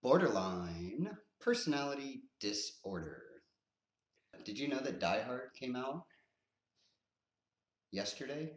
Borderline personality disorder. Did you know that Die Hard came out yesterday?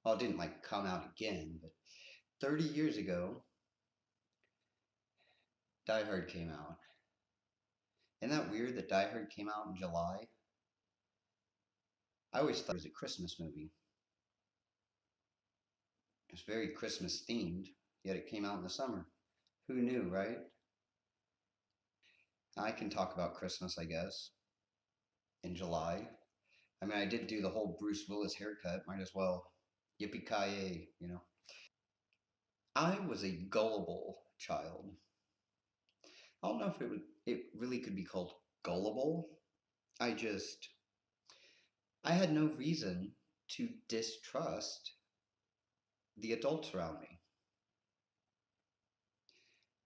Well, it didn't like come out again, but 30 years ago, Die Hard came out. Isn't that weird that Die Hard came out in July? I always thought it was a Christmas movie. It's very Christmas themed, yet it came out in the summer. Who knew, right? I can talk about Christmas, I guess, in July. I mean, I did do the whole Bruce Willis haircut. Might as well. Yippee-ki-yay. I was a gullible child. I don't know if it really could be called gullible. I just I had no reason to distrust the adults around me.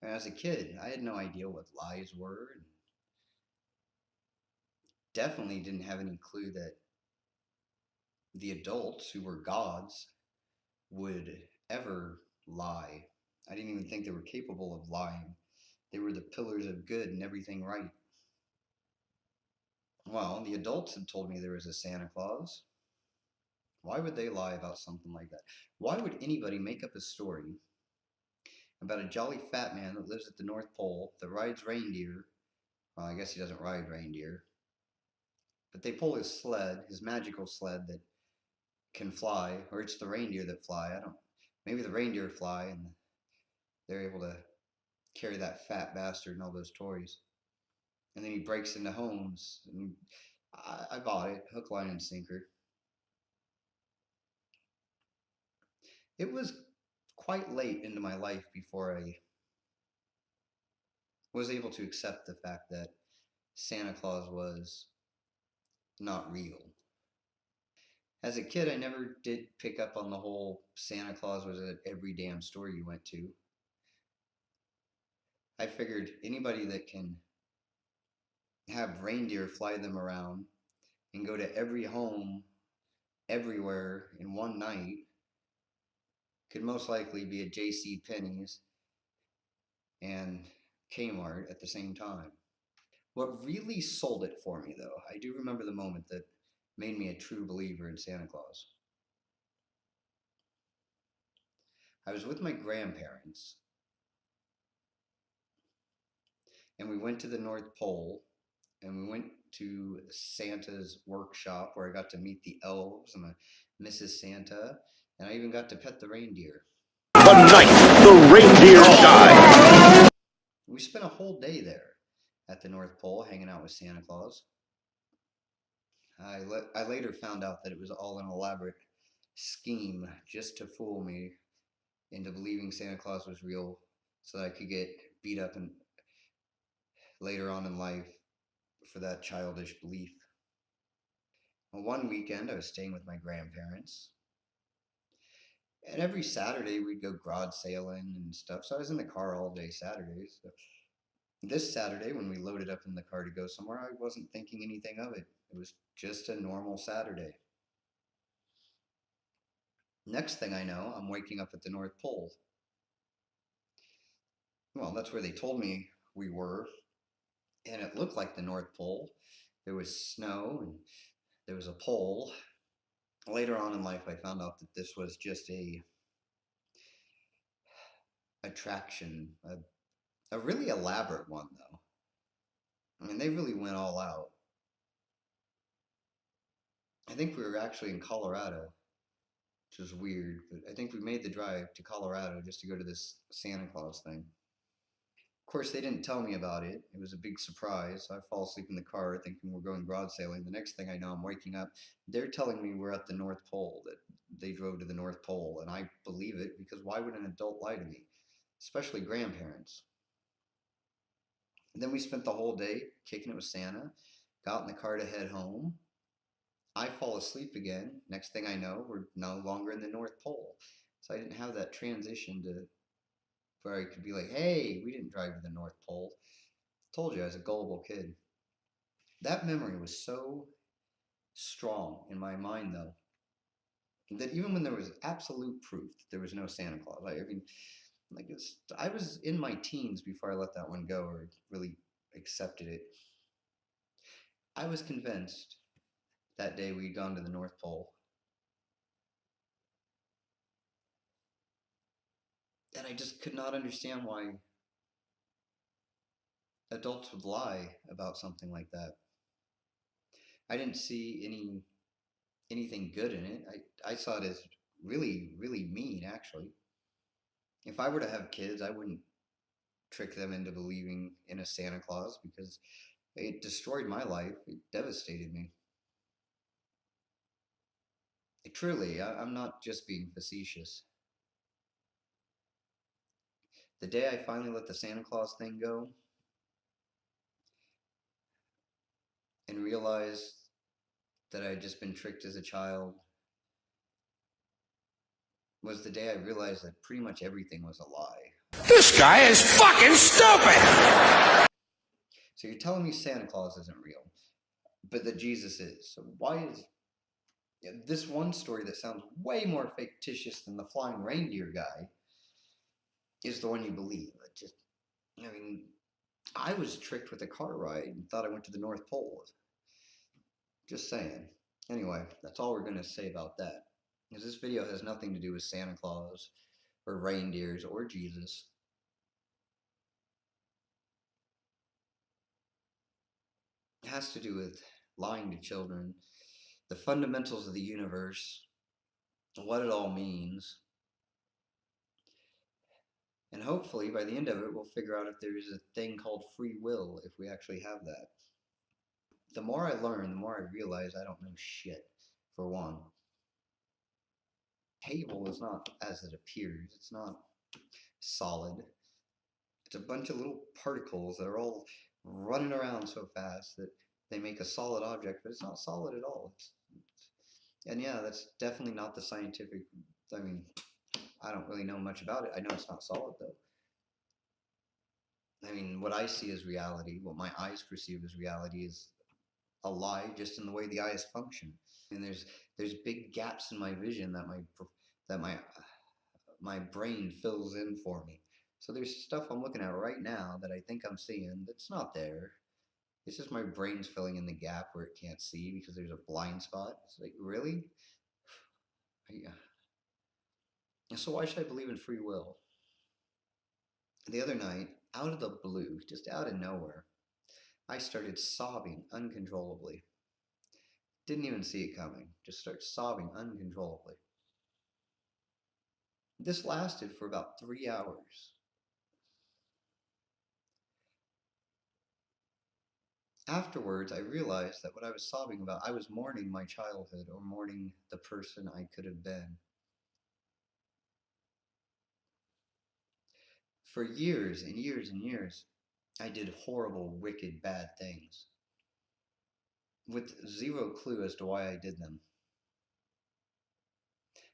And as a kid, I had no idea what lies were, and definitely didn't have any clue that the adults who were gods would ever lie. I didn't even think they were capable of lying. They were the pillars of good and everything right. Well, the adults had told me there was a Santa Claus. Why would they lie about something like that? Why would anybody make up a story about a jolly fat man that lives at the North Pole that rides reindeer? Well, I guess he doesn't ride reindeer, but they pull his sled, his magical sled that can fly, or it's the reindeer that fly. I don't. Maybe the reindeer fly and they're able to carry that fat bastard and all those toys. And then he breaks into homes, and I bought it, hook, line, and sinker. It was quite late into my life before I was able to accept the fact that Santa Claus was not real. As a kid, I never did pick up on the whole Santa Claus was at every damn store you went to. I figured anybody that can have reindeer fly them around and go to every home everywhere in one night could most likely be at J.C. Penney's and Kmart at the same time. What really sold it for me, though, I do remember the moment that made me a true believer in Santa Claus. I was with my grandparents, and we went to the North Pole, and we went to Santa's workshop where I got to meet the elves and Mrs. Santa, and I even got to pet the reindeer. The night the reindeer died. We spent a whole day there at the North Pole hanging out with Santa Claus. I later found out that it was all an elaborate scheme just to fool me into believing Santa Claus was real so that I could get beat up and later on in life for that childish belief. Well, one weekend I was staying with my grandparents, and every Saturday we'd go garage sailing and stuff. So I was in the car all day Saturdays. So this Saturday, when we loaded up in the car to go somewhere, I wasn't thinking anything of it. It was just a normal Saturday. Next thing I know, I'm waking up at the North Pole. Well, that's where they told me we were, and it looked like the North Pole. There was snow and there was a pole. Later on in life, I found out that this was just a attraction, a really elaborate one, though. I mean, they really went all out. I think we were actually in Colorado, which is weird, but I think we made the drive to Colorado just to go to this Santa Claus thing. Of course, they didn't tell me about it. It was a big surprise. I fall asleep in the car thinking we're going garage sailing. The next thing I know, I'm waking up. They're telling me we're at the North Pole, that they drove to the North Pole. And I believe it because why would an adult lie to me? Especially grandparents. And then we spent the whole day kicking it with Santa, got in the car to head home. I fall asleep again. Next thing I know, we're no longer in the North Pole. So I didn't have that transition to where I could be like, hey, we didn't drive to the North Pole. Told you I was a gullible kid. That memory was so strong in my mind, though, that even when there was absolute proof that there was no Santa Claus, I mean, Like I was in my teens before I let that one go or really accepted it. I was convinced that day we'd gone to the North Pole that I just could not understand why adults would lie about something like that. I didn't see anything good in it. I saw it as really, really mean, actually. If I were to have kids, I wouldn't trick them into believing in a Santa Claus because it destroyed my life. It devastated me. Truly, I'm not just being facetious. The day I finally let the Santa Claus thing go and realized that I had just been tricked as a child was the day I realized that pretty much everything was a lie. This guy is fucking stupid! So you're telling me Santa Claus isn't real, but that Jesus is. So why is this one story that sounds way more fictitious than the flying reindeer guy is the one you believe? I mean, I was tricked with a car ride and thought I went to the North Pole. Just saying. Anyway, that's all we're going to say about that. Because this video has nothing to do with Santa Claus or reindeers or Jesus. It has to do with lying to children, the fundamentals of the universe, what it all means. And hopefully, by the end of it, we'll figure out if there is a thing called free will, if we actually have that. The more I learn, the more I realize I don't know shit, for one. Table is not as it appears. It's not solid. It's a bunch of little particles that are all running around so fast that they make a solid object, but it's not solid at all. And yeah, that's definitely not the scientific. I mean, I don't really know much about it. I know it's not solid though. I mean, what I see as reality, what my eyes perceive as reality, is a lie just in the way the eyes function. And there's big gaps in my vision that my brain fills in for me. So there's stuff I'm looking at right now that I think I'm seeing that's not there. It's just my brain's filling in the gap where it can't see because there's a blind spot. It's like, really? Yeah. So why should I believe in free will? The other night, out of the blue, just out of nowhere, I started sobbing uncontrollably. Didn't even see it coming. Just started sobbing uncontrollably. This lasted for about 3 hours. Afterwards, I realized that what I was sobbing about, I was mourning my childhood or mourning the person I could have been. For years and years and years, I did horrible, wicked, bad things with zero clue as to why I did them.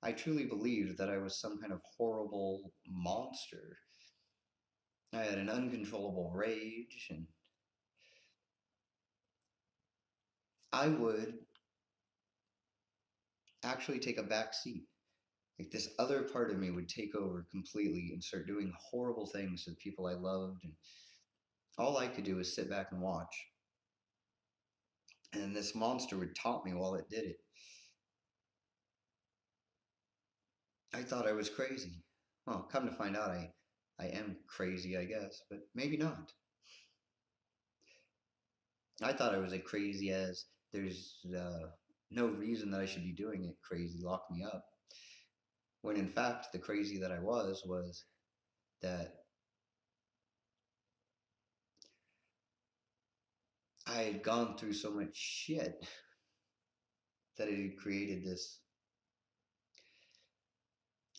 I truly believed that I was some kind of horrible monster. I had an uncontrollable rage, and I would actually take a back seat. Like this other part of me would take over completely and start doing horrible things to the people I loved, and all I could do was sit back and watch. And this monster would taunt me while it did it. I thought I was crazy. Well, come to find out, I am crazy, I guess, but maybe not. I thought I was as crazy as there's no reason that I should be doing it. Crazy, lock me up. When in fact, the crazy that I was that I had gone through so much shit that it had created this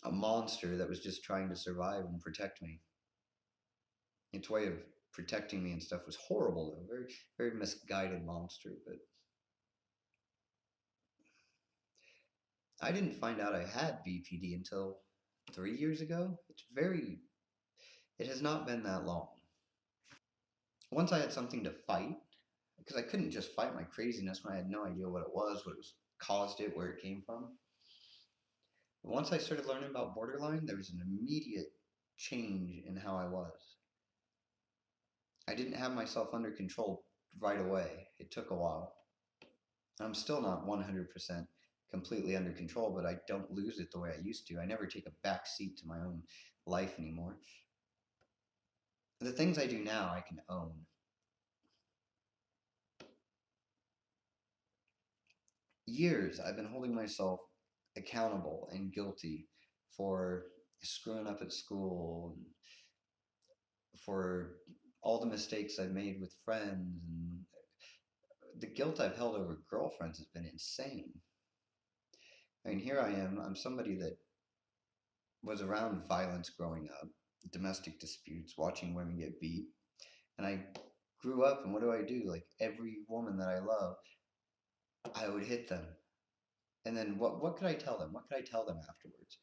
a monster that was just trying to survive and protect me. Its way of protecting me and stuff was horrible though, very very misguided monster. But I didn't find out I had BPD until 3 years ago. It has not been that long. Once I had something to fight, because I couldn't just fight my craziness when I had no idea what it was caused it, where it came from. Once I started learning about borderline, there was an immediate change in how I was. I didn't have myself under control right away. It took a while. I'm still not 100% completely under control, but I don't lose it the way I used to. I never take a back seat to my own life anymore. The things I do now, I can own. Years I've been holding myself accountable and guilty for screwing up at school, and for all the mistakes I've made with friends, and the guilt I've held over girlfriends has been insane. I mean, here I am, I'm somebody that was around violence growing up, domestic disputes, watching women get beat, and I grew up, and what do? Like every woman that I love, I would hit them. And then what could I tell them? What could I tell them afterwards?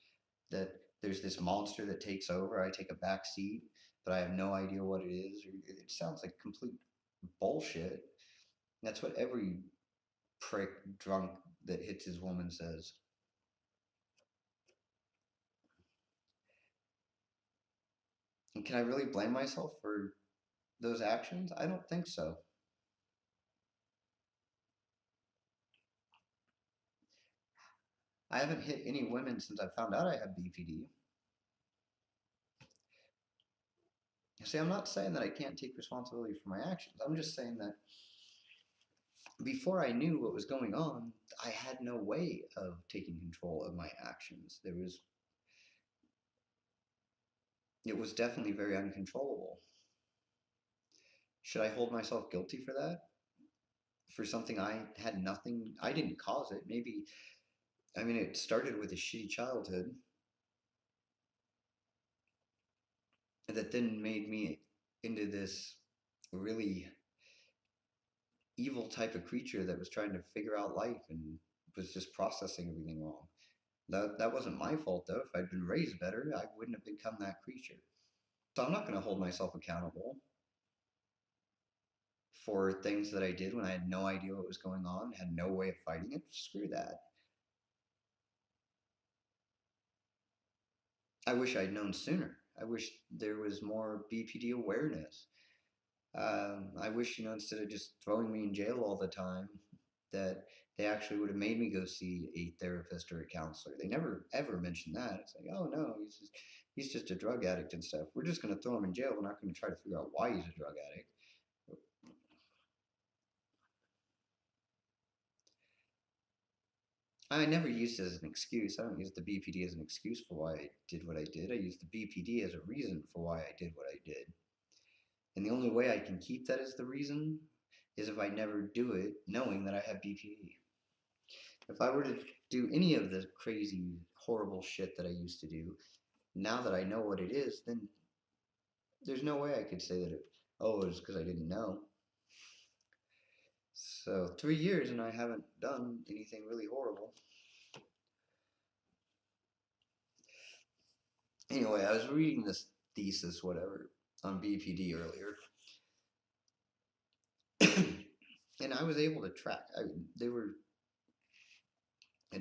That there's this monster that takes over, I take a back seat, but I have no idea what it is. It sounds like complete bullshit. That's what every prick drunk that hits his woman says. And can I really blame myself for those actions? I don't think so. I haven't hit any women since I found out I had BPD. See, I'm not saying that I can't take responsibility for my actions. I'm just saying that before I knew what was going on, I had no way of taking control of my actions. It was definitely very uncontrollable. Should I hold myself guilty for that? For something I had nothing, I didn't cause it. Maybe, I mean, it started with a shitty childhood that then made me into this really evil type of creature that was trying to figure out life and was just processing everything wrong. That wasn't my fault though. If I'd been raised better, I wouldn't have become that creature. So I'm not going to hold myself accountable for things that I did when I had no idea what was going on, had no way of fighting it. Screw that. I wish I'd known sooner. I wish there was more BPD awareness. I wish, instead of just throwing me in jail all the time, that they actually would have made me go see a therapist or a counselor. They never ever mentioned that. It's like, oh no, he's just a drug addict and stuff. We're just going to throw him in jail. We're not going to try to figure out why he's a drug addict. I never used it as an excuse. I don't use the BPD as an excuse for why I did what I did. I use the BPD as a reason for why I did what I did. And the only way I can keep that as the reason is if I never do it knowing that I have BPD. If I were to do any of the crazy, horrible shit that I used to do, now that I know what it is, then there's no way I could say that it was because I didn't know. So 3 years and I haven't done anything really horrible. Anyway, I was reading this thesis, whatever, on BPD earlier, and I was able to track. They were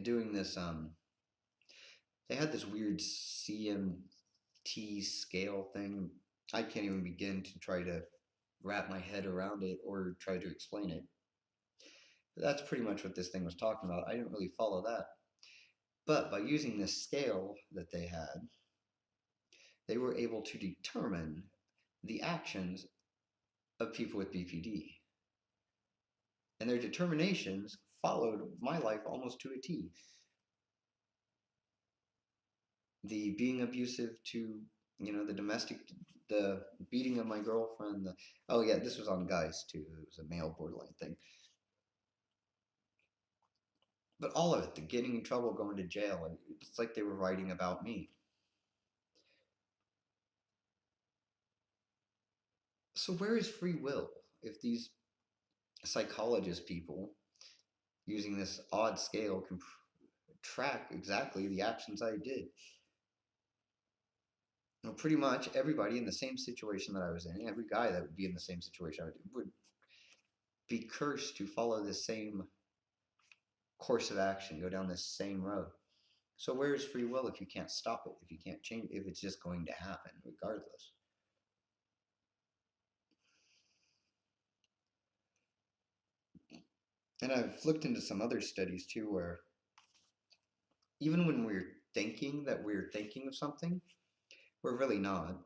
doing this. They had this weird CMT scale thing. I can't even begin to try to wrap my head around it or try to explain it. But that's pretty much what this thing was talking about. I didn't really follow that. But by using this scale that they had, they were able to determine the actions of people with BPD. And their determinations followed my life almost to a T. The being abusive to, the beating of my girlfriend, oh yeah, this was on guys too. It was a male borderline thing. But all of it, the getting in trouble, going to jail, it's like they were writing about me. So where is free will if these psychologist people using this odd scale can track exactly the actions I did? Well, pretty much everybody in the same situation that I was in, every guy that would be in the same situation I would be cursed to follow the same course of action, go down this same road. So where is free will if you can't stop it, if you can't change, if it's just going to happen regardless? And I've looked into some other studies too where even when we're thinking that we're thinking of something, we're really not.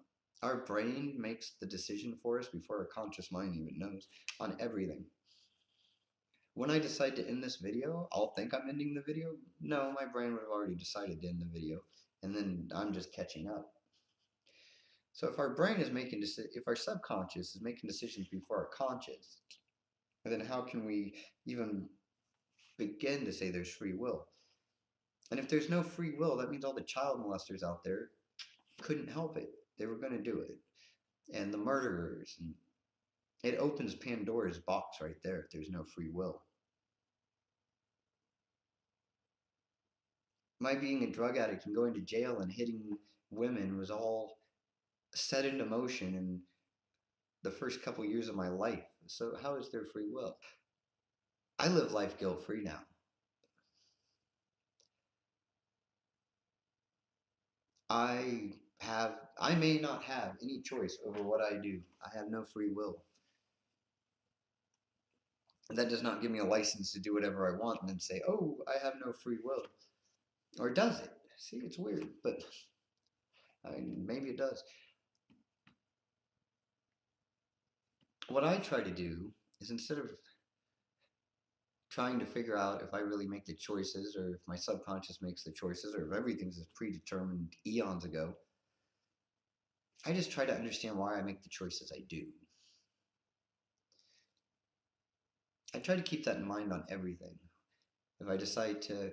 Our brain makes the decision for us before our conscious mind even knows on everything. When I decide to end this video, I'll think I'm ending the video. No, my brain would have already decided to end the video, and then I'm just catching up. So if our brain is making if our subconscious is making decisions before our conscious, then how can we even begin to say there's free will? And if there's no free will, that means all the child molesters out there couldn't help it. They were going to do it. And the murderers. And it opens Pandora's box right there if there's no free will. My being a drug addict and going to jail and hitting women was all set into motion in the first couple years of my life. So how is there free will? I live life guilt free now. I may not have any choice over what I do. I have no free will. That does not give me a license to do whatever I want and then say, oh, I have no free will. Or does it? See, it's weird, but I mean, maybe it does. What I try to do is instead of trying to figure out if I really make the choices or if my subconscious makes the choices or if everything's predetermined eons ago, I just try to understand why I make the choices I do. I try to keep that in mind on everything. If I decide to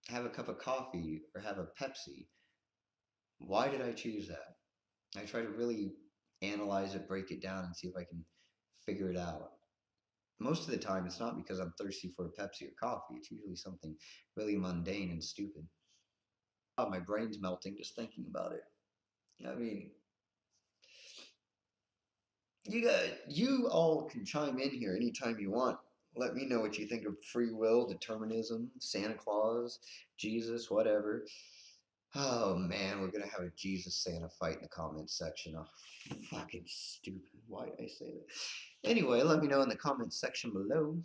have a cup of coffee or have a Pepsi, why did I choose that? I try to really analyze it, break it down, and see if I can figure it out. Most of the time, it's not because I'm thirsty for a Pepsi or coffee. It's usually something really mundane and stupid. Oh, my brain's melting just thinking about it. I mean, you all can chime in here anytime you want. Let me know what you think of free will, determinism, Santa Claus, Jesus, whatever. Oh man, we're gonna have a Jesus Santa fight in the comments section. Oh, fucking stupid. Why did I say that? Anyway, let me know in the comments section below.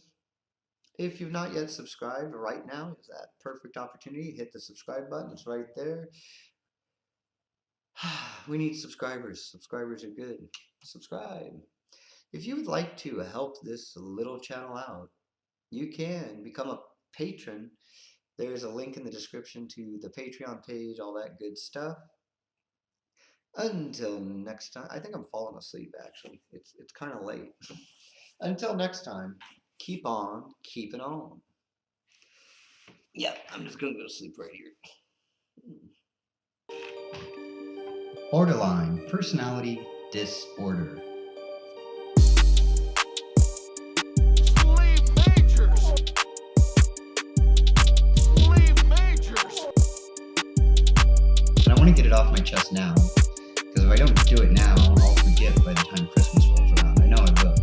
If you've not yet subscribed, right now is that perfect opportunity. Hit the subscribe button. It's right there. We need subscribers. Subscribers are good. Subscribe. If you would like to help this little channel out, you can become a patron. There's a link in the description to the Patreon page, all that good stuff. Until next time, I think I'm falling asleep actually. It's kind of late. Until next time, keep on keeping on. Yeah, I'm just gonna go to sleep right here. Borderline personality disorder. And I want to get it off my chest now, because if I don't do it now, I'll forget by the time Christmas rolls around. I know I will.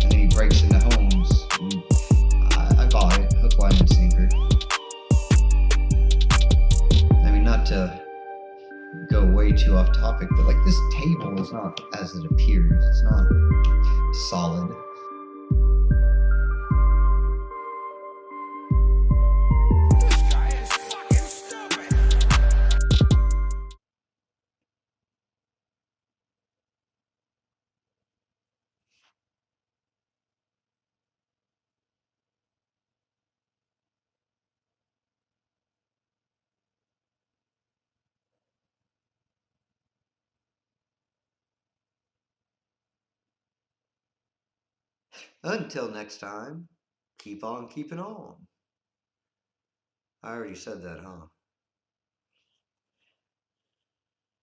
And then he breaks into homes. I bought it, hook, line, and sinker. I mean, not to go way too off topic, but like this table is not as it appears. It's not solid. This guy is fucking stupid. Until next time, keep on keeping on. I already said that, huh?